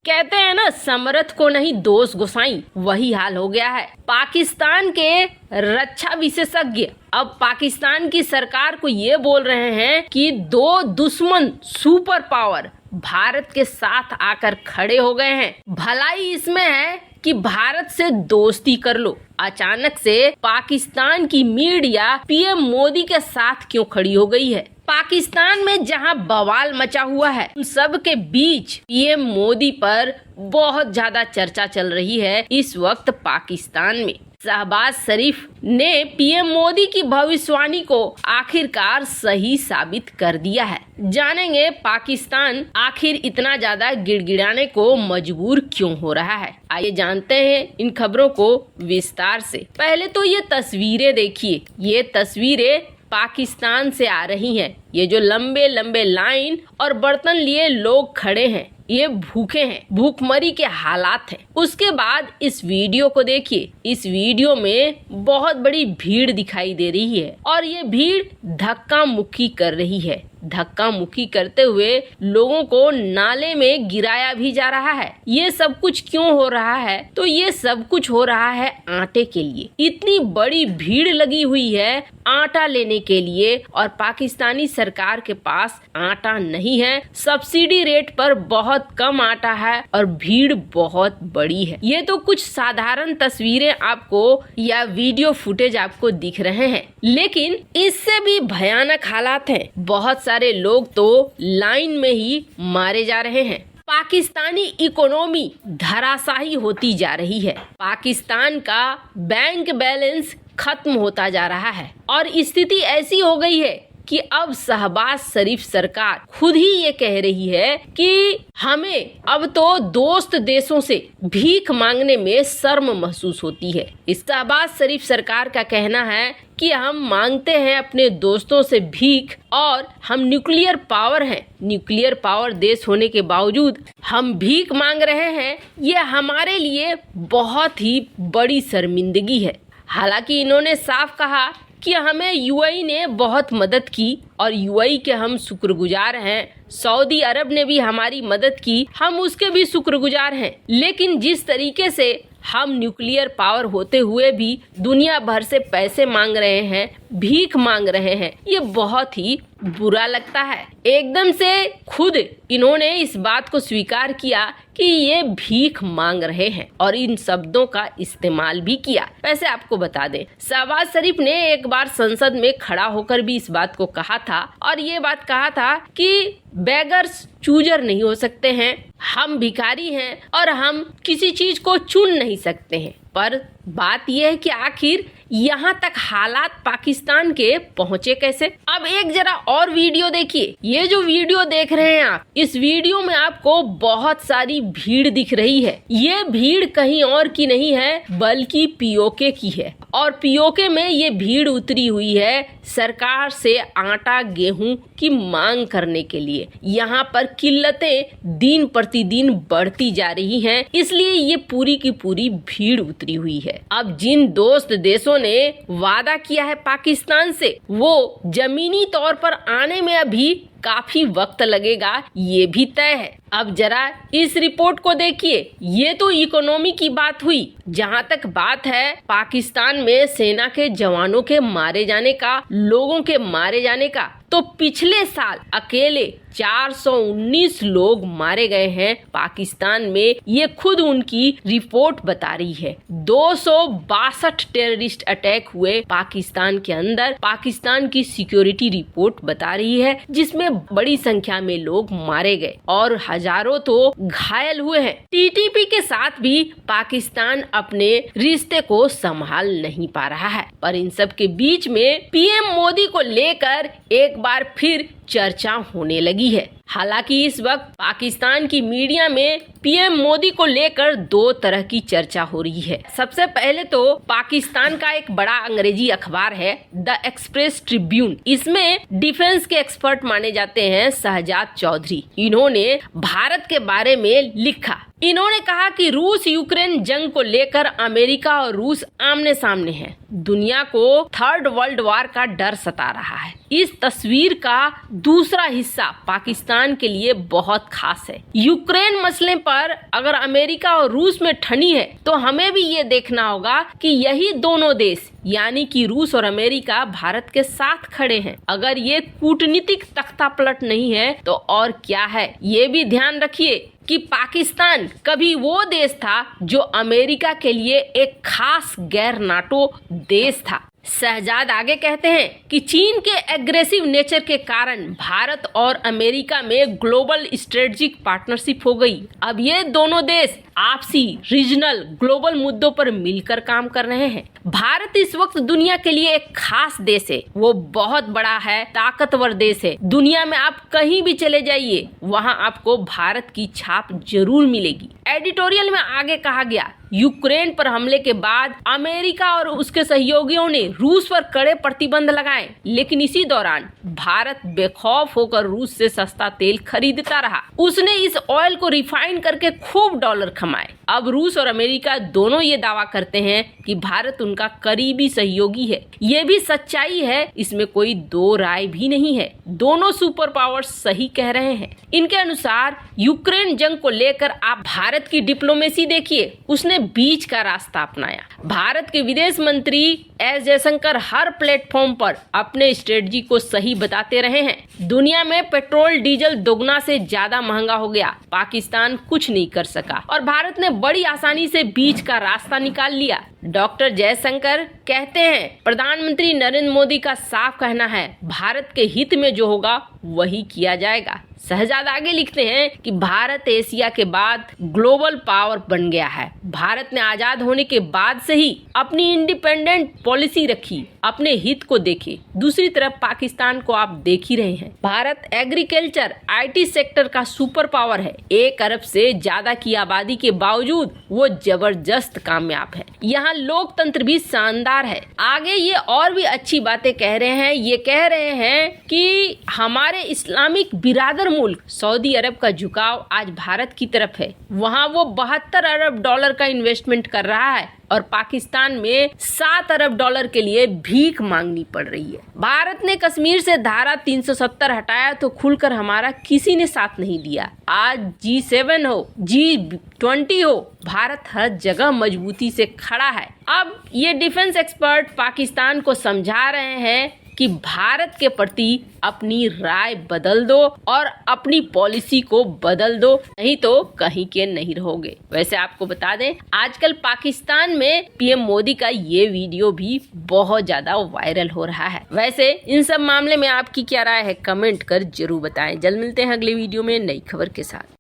कहते हैं ना, समरथ को नहीं दोष गोसाई, वही हाल हो गया है। पाकिस्तान के रक्षा विशेषज्ञ अब पाकिस्तान की सरकार को ये बोल रहे हैं कि दो दुश्मन सुपर पावर भारत के साथ आकर खड़े हो गए हैं। भलाई इसमें है कि भारत से दोस्ती कर लो। अचानक से पाकिस्तान की मीडिया पीएम मोदी के साथ क्यों खड़ी हो गई है? पाकिस्तान में जहां बवाल मचा हुआ है, उन सब के बीच पीएम मोदी पर बहुत ज्यादा चर्चा चल रही है इस वक्त पाकिस्तान में। शहबाज शरीफ ने पीएम मोदी की भविष्यवाणी को आखिरकार सही साबित कर दिया है। जानेंगे पाकिस्तान आखिर इतना ज्यादा गिड़गिड़ाने को मजबूर क्यों हो रहा है। आइए जानते हैं इन खबरों को विस्तार से। पहले तो ये तस्वीरें देखिए, ये तस्वीरें पाकिस्तान से आ रही हैं। ये जो लंबे लंबे लाइन और बर्तन लिए लोग खड़े हैं, ये भूखे हैं, भूखमरी के हालात हैं। उसके बाद इस वीडियो को देखिए। इस वीडियो में बहुत बड़ी भीड़ दिखाई दे रही है और ये भीड़ धक्का मुक्की कर रही है। धक्का मुक्की करते हुए लोगों को नाले में गिराया भी जा रहा है। ये सब कुछ क्यों हो रहा है? तो ये सब कुछ हो रहा है आटे के लिए। इतनी बड़ी भीड़ लगी हुई है आटा लेने के लिए और पाकिस्तानी सरकार के पास आटा नहीं है। सब्सिडी रेट पर बहुत कम आटा है और भीड़ बहुत बड़ी है। ये तो कुछ साधारण तस्वीरें आपको या वीडियो फुटेज आपको दिख रहे हैं, लेकिन इससे भी भयानक हालात हैं। बहुत सारे लोग तो लाइन में ही मारे जा रहे हैं। पाकिस्तानी इकोनॉमी धराशायी होती जा रही है। पाकिस्तान का बैंक बैलेंस खत्म होता जा रहा है और स्थिति ऐसी हो गई है कि अब शहबाज शरीफ सरकार खुद ही ये कह रही है कि हमें अब तो दोस्त देशों से भीख मांगने में शर्म महसूस होती है। इस शहबाज शरीफ सरकार का कहना है कि हम मांगते हैं अपने दोस्तों से भीख और हम न्यूक्लियर पावर हैं। न्यूक्लियर पावर देश होने के बावजूद हम भीख मांग रहे हैं। ये हमारे लिए बहुत ही बड़ी शर्मिंदगी है। हालांकि इन्होंने साफ कहा कि हमें यूएई ने बहुत मदद की और यूएई के हम शुक्रगुजार हैं। सऊदी अरब ने भी हमारी मदद की, हम उसके भी शुक्रगुजार हैं। लेकिन जिस तरीके से हम न्यूक्लियर पावर होते हुए भी दुनिया भर से पैसे मांग रहे हैं, भीख मांग रहे हैं, ये बहुत ही बुरा लगता है। एकदम से खुद इन्होंने इस बात को स्वीकार किया कि ये भीख मांग रहे हैं और इन शब्दों का इस्तेमाल भी किया। वैसे आपको बता दें, शहबाज शरीफ ने एक बार संसद में खड़ा होकर भी इस बात को कहा था और ये बात कहा था कि बेगर्स चूजर नहीं हो सकते हैं, हम भिखारी हैं और हम किसी चीज को चुन नहीं सकते हैं। पर बात यह है कि आखिर यहाँ तक हालात पाकिस्तान के पहुँचे कैसे? अब एक जरा और वीडियो देखिए। ये जो वीडियो देख रहे हैं आप, इस वीडियो में आपको बहुत सारी भीड़ दिख रही है। ये भीड़ कहीं और की नहीं है बल्कि पीओके की है और पीओके में ये भीड़ उतरी हुई है सरकार से आटा गेहूं की मांग करने के लिए। यहाँ पर किल्लतें दिन प्रतिदिन बढ़ती जा रही हैं, इसलिए ये पूरी की पूरी भीड़ उतरी हुई है। अब जिन दोस्त देशों ने वादा किया है पाकिस्तान से, वो जमीनी तौर पर आने में अभी काफी वक्त लगेगा, ये भी तय है। अब जरा इस रिपोर्ट को देखिए। ये तो इकोनॉमी की बात हुई। जहाँ तक बात है पाकिस्तान में सेना के जवानों के मारे जाने का, लोगों के मारे जाने का, तो पिछले साल अकेले 419 लोग मारे गए हैं पाकिस्तान में। ये खुद उनकी रिपोर्ट बता रही है। 262 टेररिस्ट अटैक हुए पाकिस्तान के अंदर, पाकिस्तान की सिक्योरिटी रिपोर्ट बता रही है, जिसमें बड़ी संख्या में लोग मारे गए और हजारों तो घायल हुए हैं। टीटीपी के साथ भी पाकिस्तान अपने रिश्ते को संभाल नहीं पा रहा है। पर इन सब के बीच में पीएम मोदी को लेकर एक बार फिर चर्चा होने लगी है। हालांकि इस वक्त पाकिस्तान की मीडिया में पीएम मोदी को लेकर दो तरह की चर्चा हो रही है। सबसे पहले तो पाकिस्तान का एक बड़ा अंग्रेजी अखबार है द एक्सप्रेस ट्रिब्यून। इसमें डिफेंस के एक्सपर्ट माने जाते हैं शहजाद चौधरी। इन्होंने भारत के बारे में लिखा इन्होंने कहा कि रूस यूक्रेन जंग को लेकर अमेरिका और रूस आमने सामने हैं। दुनिया को थर्ड वर्ल्ड वॉर का डर सता रहा है। इस तस्वीर का दूसरा हिस्सा पाकिस्तान के लिए बहुत खास है। यूक्रेन मसले पर अगर अमेरिका और रूस में ठनी है तो हमें भी ये देखना होगा कि यही दोनों देश यानी कि रूस और अमेरिका भारत के साथ खड़े हैं। अगर ये कूटनीतिक तख्ता पलट नहीं है तो और क्या है। ये भी ध्यान रखिए कि पाकिस्तान कभी वो देश था जो अमेरिका के लिए एक खास गैर नाटो देश था। शहजाद आगे कहते हैं कि चीन के एग्रेसिव नेचर के कारण भारत और अमेरिका में ग्लोबल स्ट्रेटेजिक पार्टनरशिप हो गई। अब ये दोनों देश आपसी रीजनल ग्लोबल मुद्दों पर मिलकर काम कर रहे हैं। भारत इस वक्त दुनिया के लिए एक खास देश है। वो बहुत बड़ा है, ताकतवर देश है। दुनिया में आप कहीं भी चले जाइए, वहाँ आपको भारत की छाप जरूर मिलेगी। एडिटोरियल में आगे कहा गया, यूक्रेन पर हमले के बाद अमेरिका और उसके सहयोगियों ने रूस पर कड़े प्रतिबंध लगाए, लेकिन इसी दौरान भारत बेखौफ होकर रूस से सस्ता तेल खरीदता रहा। उसने इस ऑयल को रिफाइन करके खूब डॉलर कमाए। अब रूस और अमेरिका दोनों ये दावा करते हैं कि भारत उनका करीबी सहयोगी है। ये भी सच्चाई है, इसमें कोई दो राय भी नहीं है। दोनों सुपर पावर्स सही कह रहे हैं। इनके अनुसार यूक्रेन जंग को लेकर आप भारत की डिप्लोमेसी देखिए, उसने बीच का रास्ता अपनाया। भारत के विदेश मंत्री एस जयशंकर हर प्लेटफॉर्म पर अपने स्ट्रेटजी को सही बताते रहे हैं। दुनिया में पेट्रोल डीजल दोगुना से ज्यादा महंगा हो गया, पाकिस्तान कुछ नहीं कर सका और भारत ने बड़ी आसानी से बीच का रास्ता निकाल लिया। डॉक्टर जयशंकर कहते हैं, प्रधानमंत्री नरेंद्र मोदी का साफ कहना है, भारत के हित में जो होगा वही किया जाएगा। शहजाद आगे लिखते हैं कि भारत एशिया के बाद ग्लोबल पावर बन गया है। भारत ने आजाद होने के बाद से ही अपनी इंडिपेंडेंट पॉलिसी रखी, अपने हित को देखे। दूसरी तरफ पाकिस्तान को आप देख ही रहे हैं। भारत एग्रीकल्चर IT सेक्टर का सुपर पावर है। 1 अरब से ज्यादा की आबादी के बावजूद वो जबरदस्त कामयाब है। यहाँ लोकतंत्र भी शानदार है। आगे ये और भी अच्छी बातें कह रहे हैं। ये कह रहे हैं कि हमारे इस्लामिक बिरादर मुल्क सऊदी अरब का झुकाव आज भारत की तरफ है। वहाँ वो 72 अरब डॉलर का इन्वेस्टमेंट कर रहा है और पाकिस्तान में 7 अरब डॉलर के लिए भीख मांगनी पड़ रही है। भारत ने कश्मीर से धारा 370 हटाया तो खुलकर हमारा किसी ने साथ नहीं दिया। आज G7 हो, G20 हो, भारत हर जगह मजबूती से खड़ा है। अब ये डिफेंस एक्सपर्ट पाकिस्तान को समझा रहे हैं कि भारत के प्रति अपनी राय बदल दो और अपनी पॉलिसी को बदल दो, नहीं तो कहीं के नहीं रहोगे। वैसे आपको बता दें, आजकल पाकिस्तान में PM मोदी का ये वीडियो भी बहुत ज्यादा वायरल हो रहा है। वैसे इन सब मामले में आपकी क्या राय है, कमेंट कर जरूर बताएं। जल्द मिलते हैं अगले वीडियो में नई खबर के साथ।